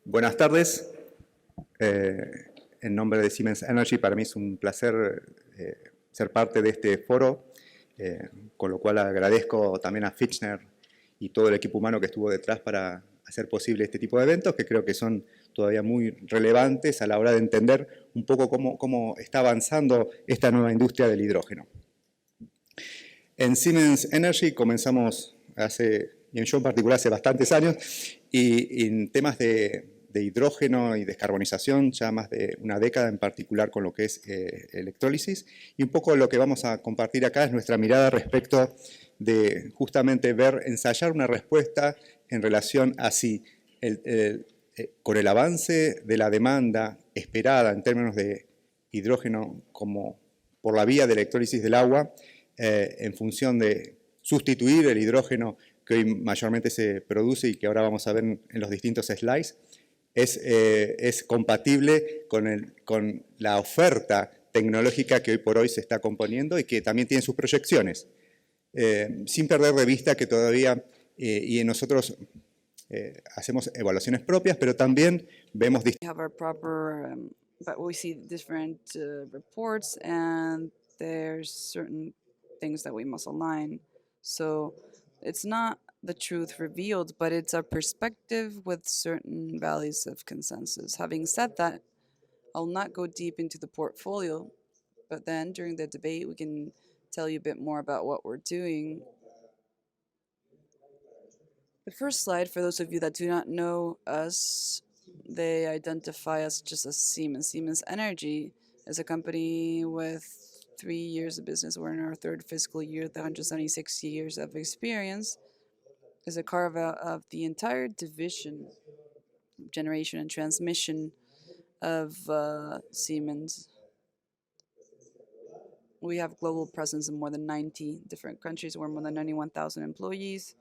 Buenas tardes. En nombre de Siemens Energy, para mí es un placer ser parte de este foro, con lo cual agradezco también a Fitchner y todo el equipo humano que estuvo detrás para hacer posible este tipo de eventos, que creo que son todavía muy relevantes a la hora de entender un poco cómo está avanzando esta nueva industria del hidrógeno. En Siemens Energy comenzamos y yo en particular hace bastantes años, y en temas de hidrógeno y descarbonización ya más de una década, en particular con lo que es electrólisis. Y un poco lo que vamos a compartir acá es nuestra mirada respecto de justamente ensayar una respuesta en relación a si con el avance de la demanda esperada en términos de hidrógeno como por la vía de electrólisis del agua, en función de sustituir el hidrógeno que hoy mayormente se produce y que ahora vamos a ver en los distintos slides, es compatible con la oferta tecnológica que hoy por hoy se está componiendo y que también tiene sus proyecciones. Sin perder de vista que todavía, y nosotros hacemos evaluaciones propias, pero también vemos but we see different reports, and there's certain things that we must align. So it's not the truth revealed, but it's our perspective with certain values of consensus. Having said that, I'll not go deep into the portfolio, but then during the debate, we can tell you a bit more about what we're doing. The first slide, for those of you that do not know us, they identify us just as Siemens. Siemens Energy is a company with 3 years of business. We're in our third fiscal year, with 176 years of experience. Is a carve out of the entire division, generation and transmission of Siemens. We have global presence in more than 90 different countries. We're more than 91,000 employees.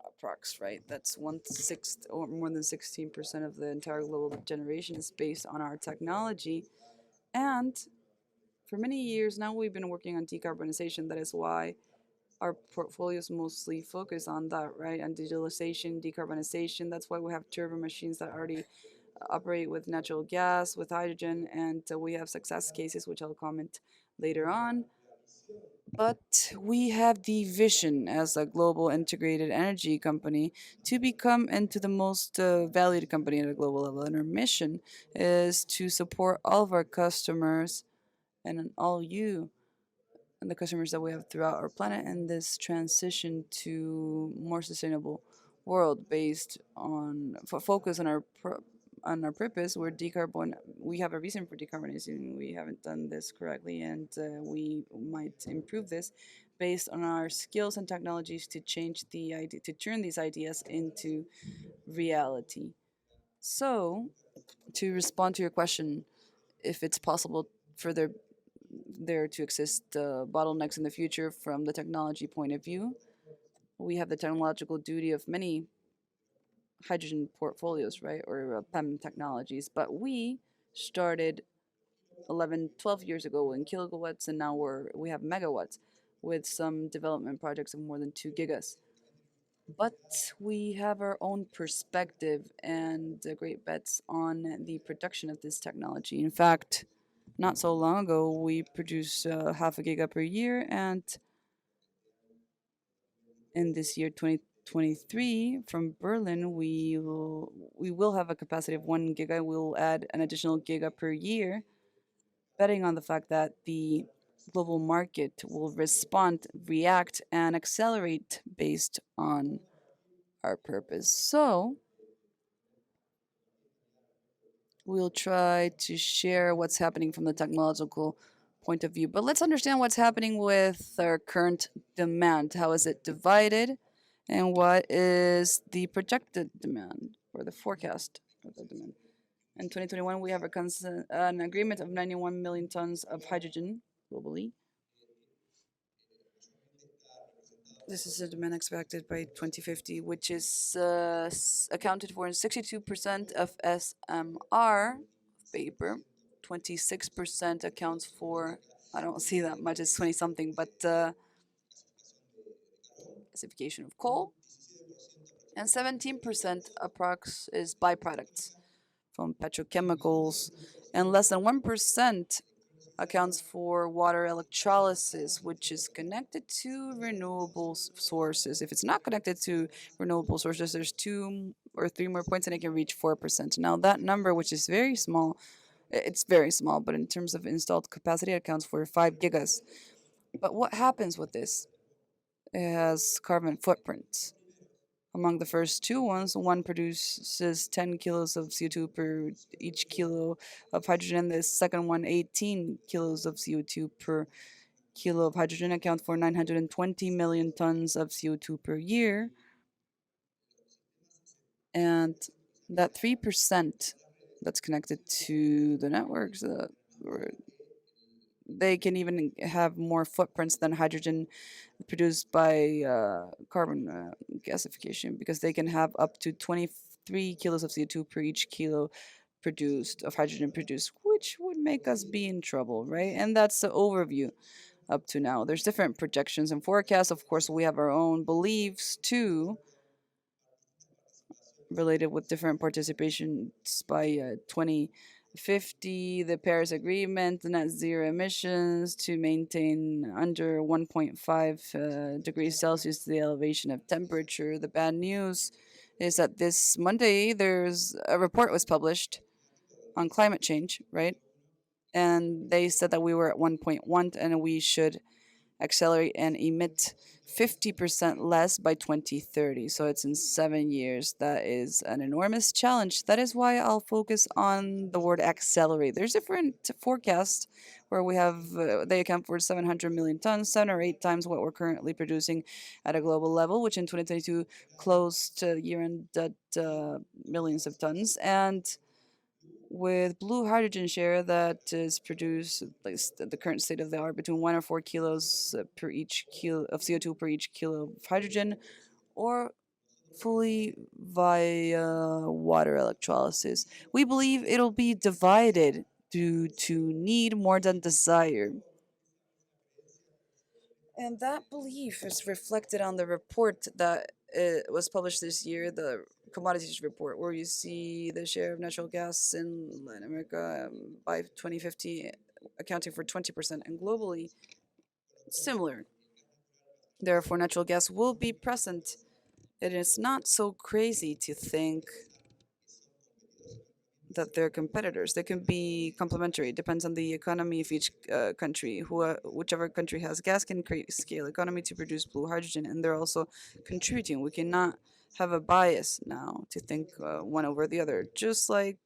Approx, right? That's 1/6 or more than 16% of the entire global generation is based on our technology. And for many years now, we've been working on decarbonization. That is why our portfolios mostly focus on that, right? On digitalization, decarbonization. That's why we have turbo machines that already operate with natural gas, with hydrogen, and we have success cases, which I'll comment later on. But we have the vision as a global integrated energy company to become into the most valued company at a global level. And our mission is to support all of our customers and all you and the customers that we have throughout our planet in this transition to more sustainable world based on focus on our purpose. We have a reason for decarbonizing. We haven't done this correctly, and we might improve this based on our skills and technologies to change the idea, to turn these ideas into reality. So, to respond to your question, if it's possible for there to exist bottlenecks in the future from the technology point of view, we have the technological duty of many hydrogen portfolios, right, or PEM technologies. But we started 11, 12 years ago in kilowatts, and now we have megawatts with some development projects of more than 2 gigas. But we have our own perspective and great bets on the production of this technology. In fact, not so long ago, we produced half a giga per year, and in this year 2023 from Berlin, we will have a capacity of 1 giga. We'll add an additional giga per year, betting on the fact that the global market will respond, react, and accelerate based on our purpose. So we'll try to share what's happening from the technological point of view. But let's understand what's happening with our current demand. How is it divided? And what is the projected demand or the forecast of the demand? In 2021, we have an agreement of 91 million tons of hydrogen globally. This is a demand expected by 2050, which is accounted for in 62% of SMR paper. 26% accounts for, I don't see that much, it's 20 something, but gasification of coal. and 17% approx is byproducts from petrochemicals, and less than 1% accounts for water electrolysis, which is connected to renewable sources. If it's not connected to renewable sources, there's 2 or 3 more points and it can reach 4%. Now, that number, which is very small, it's very small, but in terms of installed capacity, it accounts for 5 gigas. But what happens with this? It has carbon footprints. Among the first two ones, one produces 10 kilos of CO2 per each kilo of hydrogen, and the second one, 18 kilos of CO2 per kilo of hydrogen, account for 920 million tons of CO2 per year. And that 3% that's connected to the networks, they can even have more footprints than hydrogen produced by carbon gasification, because they can have up to 23 kilos of CO2 per each kilo produced of hydrogen produced, which would make us be in trouble, right? And that's the overview up to now. There's different projections and forecasts. Of course, we have our own beliefs too, related with different participations by 2050, the Paris Agreement, the net zero emissions to maintain under 1.5 degrees Celsius the elevation of temperature. The bad news is that this Monday there's a report was published on climate change, right? And they said that we were at 1.1 and we should accelerate and emit 50% less by 2030. So it's in 7 years. That is an enormous challenge. That is why I'll focus on the word accelerate. There's different forecasts where we have, they account for 700 million tons, 7 or 8 times what we're currently producing at a global level, which in 2022 closed year end at millions of tons. And with blue hydrogen share that is produced, like the current state of the art, between 1 or 4 kilos per each kilo of CO2 per each kilo of hydrogen, or fully via water electrolysis. We believe it'll be divided due to need more than desire. And that belief is reflected on the report that was published this year, the commodities report, where you see the share of natural gas in Latin America by 2050 accounting for 20%, and globally similar. Therefore, natural gas will be present. It is not so crazy to think that they're competitors. They can be complementary. It depends on the economy of each country. Whichever country has gas can create scale economy to produce blue hydrogen, and they're also contributing. We cannot have a bias now to think one over the other, just like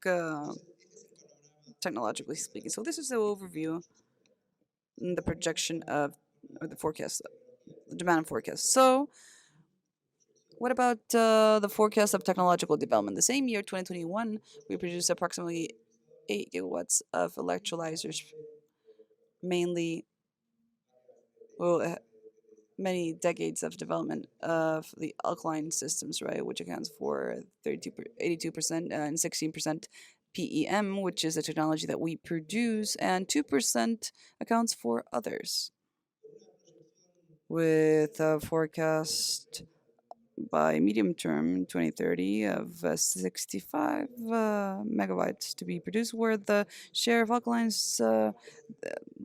technologically speaking. So this is the overview and the projection of, or the forecast, the demand forecast. So what about the forecast of technological development? The same year, 2021, we produced approximately 8 gigawatts of electrolyzers, mainly, well, many decades of development of the alkaline systems, right, which accounts for 82% and 16% PEM, which is a technology that we produce, and 2% accounts for others, with a forecast by medium term 2030 of 65 megawatts to be produced, where the share of alkalines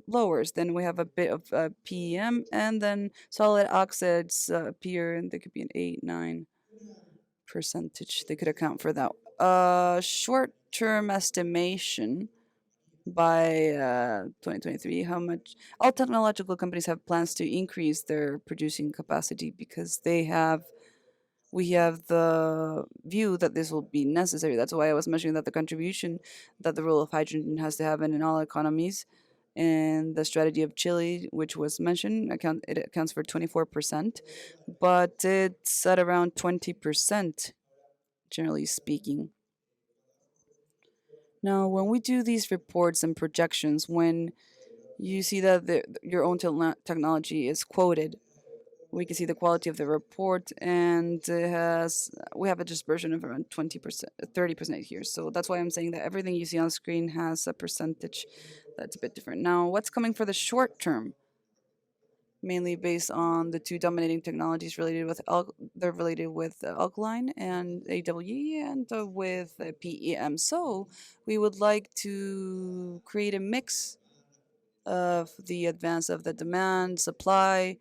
lowers. Then we have a bit of PEM, and then solid oxides appear, and they could be an 8-9% they could account for that. Short term estimation by 2023, how much all technological companies have plans to increase their producing capacity, because we have the view that this will be necessary. That's why I was mentioning that the contribution that the role of hydrogen has to have in all economies, and the strategy of Chile, which was mentioned, it accounts for 24%, but it's at around 20%, generally speaking. Now, when we do these reports and projections, when you see that your own technology is quoted, we can see the quality of the report, and we have a dispersion of around 20%, 30% here. So that's why I'm saying that everything you see on screen has a percentage that's a bit different. Now, what's coming for the short term? mainly based on the two dominating technologies related with they're related with alkaline and AWE and with PEM. So we would like to create a mix of the advance of the demand, supply,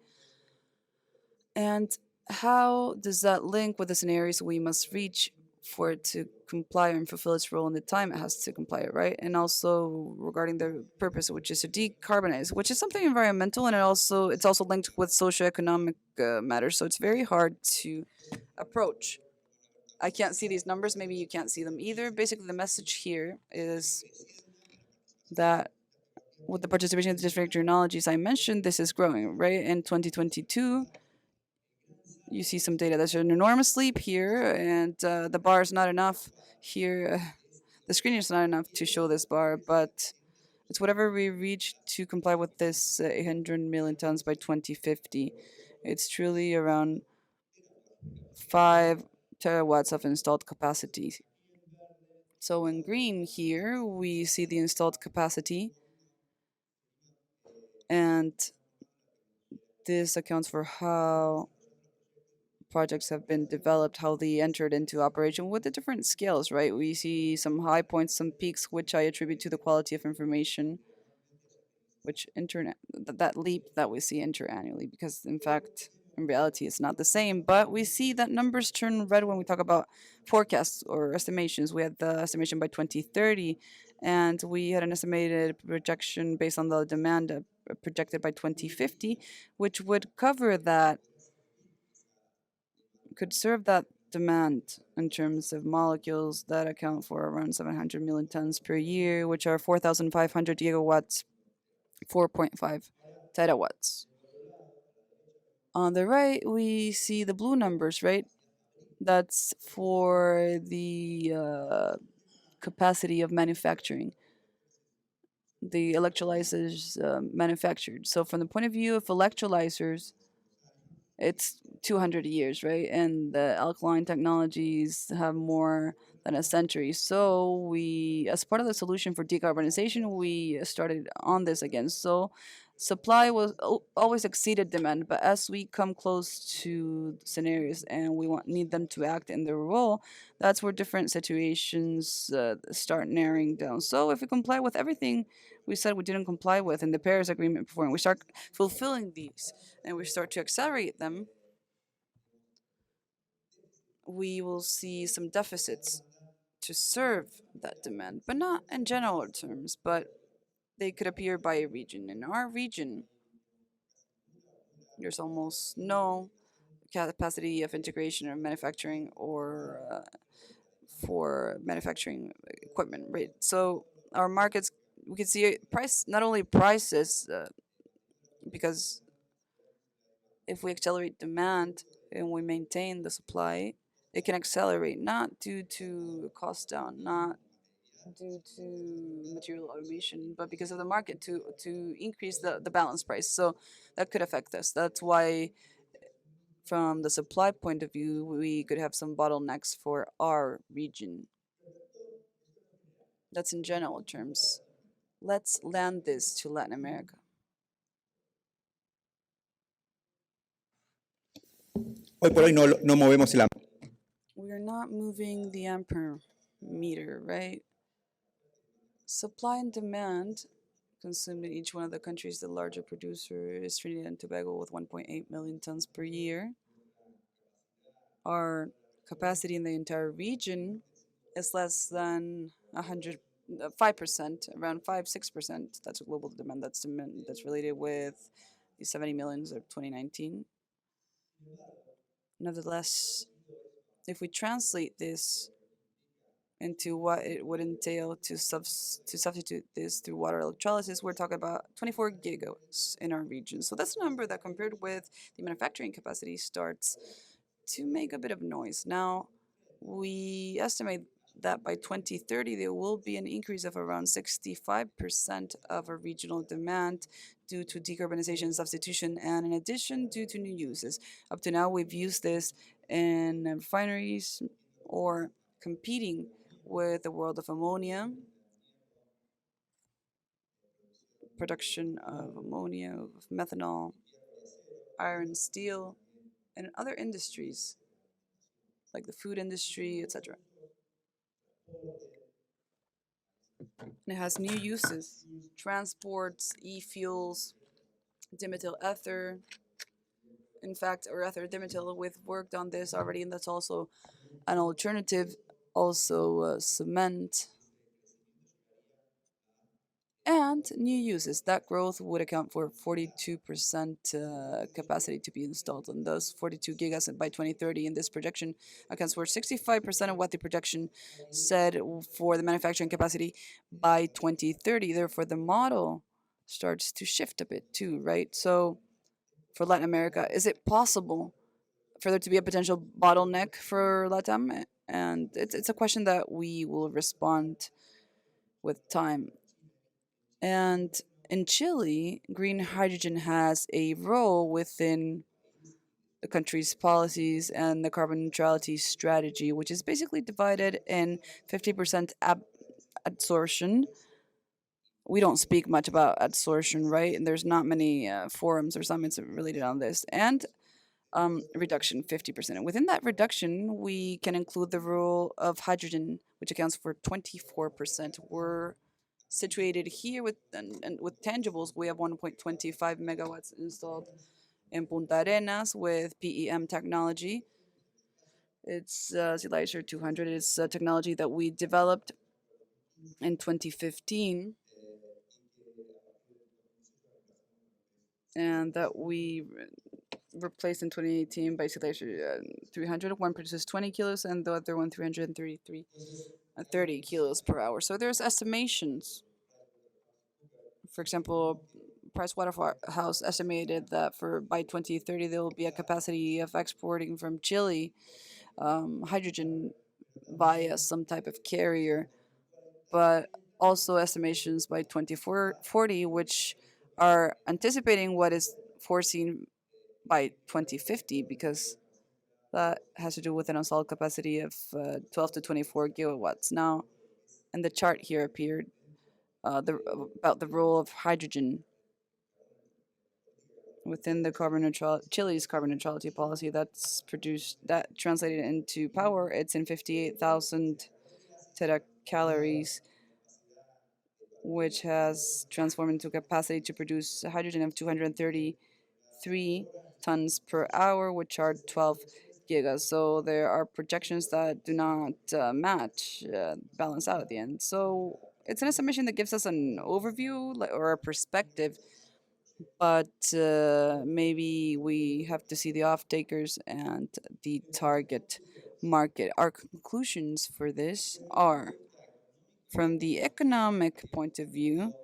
and how does that link with the scenarios we must reach for it to comply and fulfill its role in the time it has to comply, right? And also regarding the purpose, which is to decarbonize, which is something environmental, and it's also linked with socioeconomic matters. So it's very hard to approach. I can't see these numbers. Maybe you can't see them either. Basically, the message here is that with the participation of the different technologies I mentioned, this is growing, right? In 2022, you see some data. There's an enormous leap here, and the bar is not enough here. The screen is not enough to show this bar, but it's whatever we reach to comply with this 800 million tons by 2050. It's truly around 5 terawatts of installed capacity. So in green here, we see the installed capacity, and this accounts for how projects have been developed, how they entered into operation with the different scales, right? We see some high points, some peaks, which I attribute to the quality of information, which that leap that we see interannually, because in fact, in reality, it's not the same. But we see that numbers turn red when we talk about forecasts or estimations. We had the estimation by 2030, and we had an estimated projection based on the demand projected by 2050, which would cover that could serve that demand in terms of molecules that account for around 700 million tons per year, which are 4,500 gigawatts, 4.5 terawatts. On the right, we see the blue numbers, right? That's for the capacity of manufacturing, the electrolyzers manufactured. So, from the point of view of electrolyzers, it's 200 years, right? And the alkaline technologies have more than a century. So we, as part of the solution for decarbonization, we started on this again. So supply was always exceeded demand, but as we come close to scenarios and we need them to act in their role, that's where different situations start narrowing down. So if we comply with everything we said we didn't comply with in the Paris Agreement before, and we start fulfilling these, and we start to accelerate them, we will see some deficits to serve that demand, but not in general terms, but they could appear by a region. In our region, there's almost no capacity of integration or manufacturing or for manufacturing equipment, right? So our markets, we can see price, not only prices, because if we accelerate demand and we maintain the supply, it can accelerate not due to cost down, not due to material automation, but because of the market to increase the balance price. So that could affect us. That's why, from the supply point of view, we could have some bottlenecks for our region. That's in general terms. Let's land this to Latin America. Hoy por hoy no movemos el We are not moving the ampere meter, right? Supply and demand consumed in each one of the countries. The larger producer is Trinidad and Tobago with 1.8 million tons per year. Our capacity in the entire region is less than 5%, around 5-6%. That's global demand. That's demand that's related with the 70 millions of 2019. Nevertheless, if we translate this into what it would entail to substitute this through water electrolysis, we're talking about 24 gigawatts in our region. So that's a number that, compared with the manufacturing capacity, starts to make a bit of noise. Now, we estimate that by 2030, there will be an increase of around 65% of our regional demand due to decarbonization and substitution, and in addition, due to new uses. Up to now, we've used this in refineries or competing with the world of ammonia, production of ammonia, of methanol, iron, steel, and other industries like the food industry, etc. And it has new uses: transports, e-fuels, dimethyl ether. In fact, or ether dimethyl, we've worked on this already, and that's also an alternative. Also, cement and new uses. That growth would account for 42% capacity to be installed, and those 42 gigas by 2030. In this projection accounts for 65% of what the projection said for the manufacturing capacity by 2030. Therefore, the model starts to shift a bit too, right? So, for Latin America, is it possible for there to be a potential bottleneck for Latam? And it's a question that we will respond with time. And in Chile, green hydrogen has a role within the country's policies and the carbon neutrality strategy, which is basically divided in 50% adsorption. We don't speak much about adsorption, right? And there's not many forums or summits related on this. And reduction, 50%. And within that reduction, we can include the role of hydrogen, which accounts for 24%. We're situated here with and with tangibles. We have 1.25 megawatts installed in Punta Arenas with PEM technology. It's Zelizer 200. It's a technology that we developed in 2015 and that we replaced in 2018 by Zelizer 300. One produces 20 kilos and the other one 333 30 kilos per hour. So there's estimations. For example, Pricewaterhouse estimated that for by 2030 there will be a capacity of exporting from Chile hydrogen via some type of carrier, but also estimations by 2040, which are anticipating what is foreseen by 2050, because that has to do with an installed capacity of 12 to 24 gigawatts. Now, and the chart here appeared about the role of hydrogen within the Chile's carbon neutrality policy. That's produced that translated into power. It's in 58,000 teracalories, which has transformed into capacity to produce hydrogen of 233 tons per hour, which are 12 gigas. So there are projections that do not balance out at the end. So it's an estimation that gives us an overview or a perspective, but maybe we have to see the off takers and the target market. Our conclusions for this are: from the economic point of view,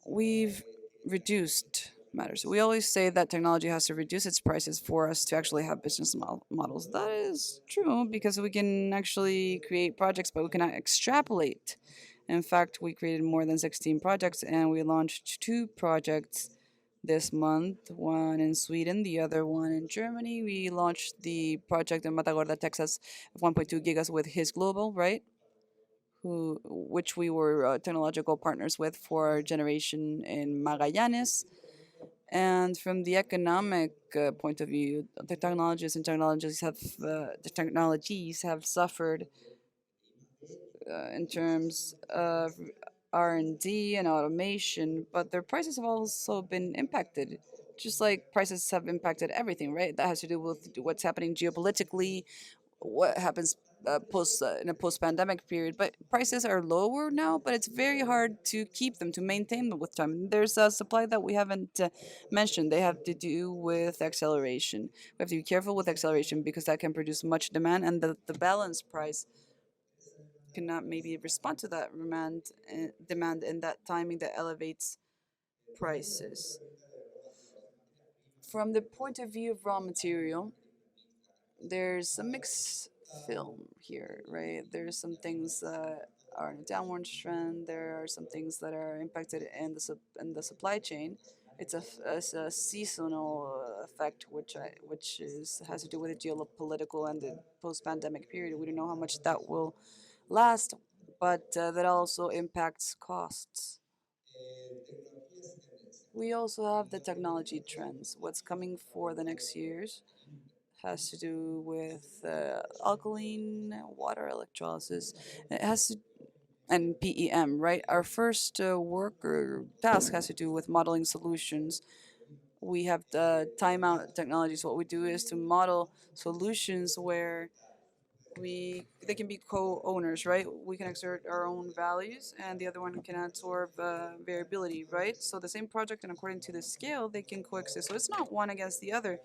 we've reduced matters. We always say that technology has to reduce its prices for us to actually have business models. That is true because we can actually create projects, but we cannot extrapolate. In fact, we created more than 16 projects and we launched two projects this month, one in Sweden, the other one in Germany. We launched the project in Matagorda, Texas, of 1.2 gigas with His Global, right? Which we were technological partners with for generation in Magallanes. And from the economic point of view, the technologies have suffered in terms of R&D and automation, but their prices have also been impacted, just like prices have impacted everything, right? That has to do with what's happening geopolitically, what happens in a post-pandemic period. But prices are lower now, but it's very hard to keep them, to maintain them with time. There's a supply that we haven't mentioned. They have to do with acceleration. We have to be careful with acceleration because that can produce much demand, and the balance price cannot maybe respond to that demand in that timing that elevates prices. From the point of view of raw material, there's a mixed film here, right? There's some things that are in a downward trend. There are some things that are impacted in the supply chain. It's a seasonal effect, which has to do with the geopolitical and the post-pandemic period. We don't know how much that will last, but that also impacts costs. We also have the technology trends. What's coming for the next years has to do with alkaline water electrolysis. It has to and PEM, right? Our first work or task has to do with modeling solutions. We have the timeout technologies. What we do is to model solutions where they can be co-owners, right? We can exert our own values, and the other one can absorb variability, right? So the same project, and according to the scale, they can coexist. So it's not one against the other,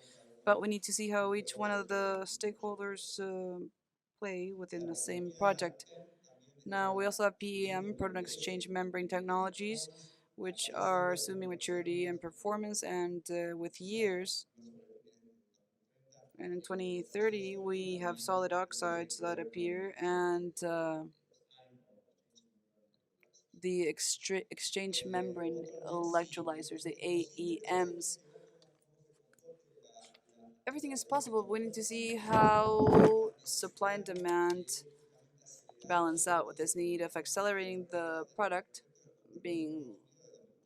but we need to see how each one of the stakeholders play within the same project. Now we also have PEM, proton exchange membrane technologies, which are assuming maturity and performance, and with years and in 2030, we have solid oxides that appear, and the exchange membrane electrolyzers, the AEMs. Everything is possible. We need to see how supply and demand balance out with this need of accelerating the product being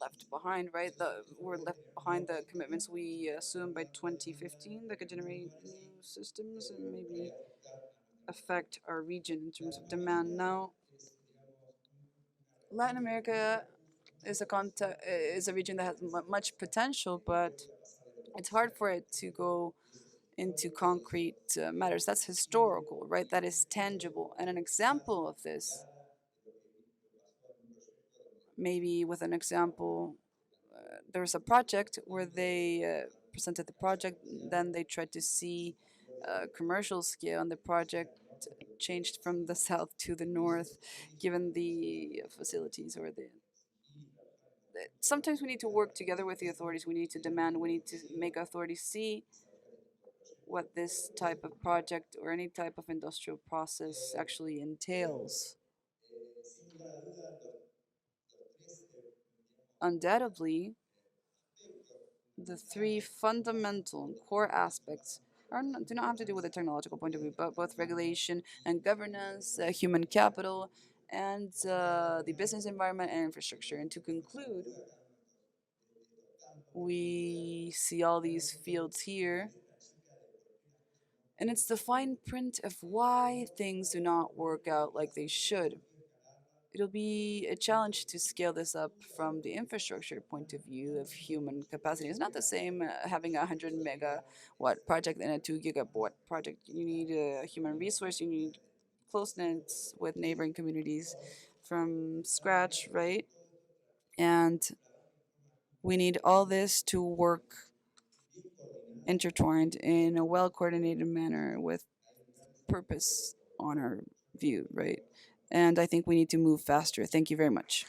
left behind, right? We're left behind the commitments we assumed by 2015 that could generate new systems and maybe affect our region in terms of demand. Now, Latin America is a region that has much potential, but it's hard for it to go into concrete matters. That's historical, right? That is tangible. And an example of this, maybe with an example, there was a project where they presented the project, then they tried to see commercial scale, and the project changed from the south to the north, given the facilities or the sometimes we need to work together with the authorities. We need to demand, we need to make authorities see what this type of project or any type of industrial process actually entails. Undoubtedly, the three fundamental and core aspects do not have to do with a technological point of view, but both regulation and governance, human capital, and the business environment and infrastructure. And to conclude, we see all these fields here, and it's the fine print of why things do not work out like they should. It'll be a challenge to scale this up from the infrastructure point of view of human capacity. It's not the same having a 100 megawatt project and a 2 gigawatt project. You need a human resource, you need closeness with neighboring communities from scratch, right? And we need all this to work intertwined in a well coordinated manner with purpose on our view, right? And I think we need to move faster. Thank you very much.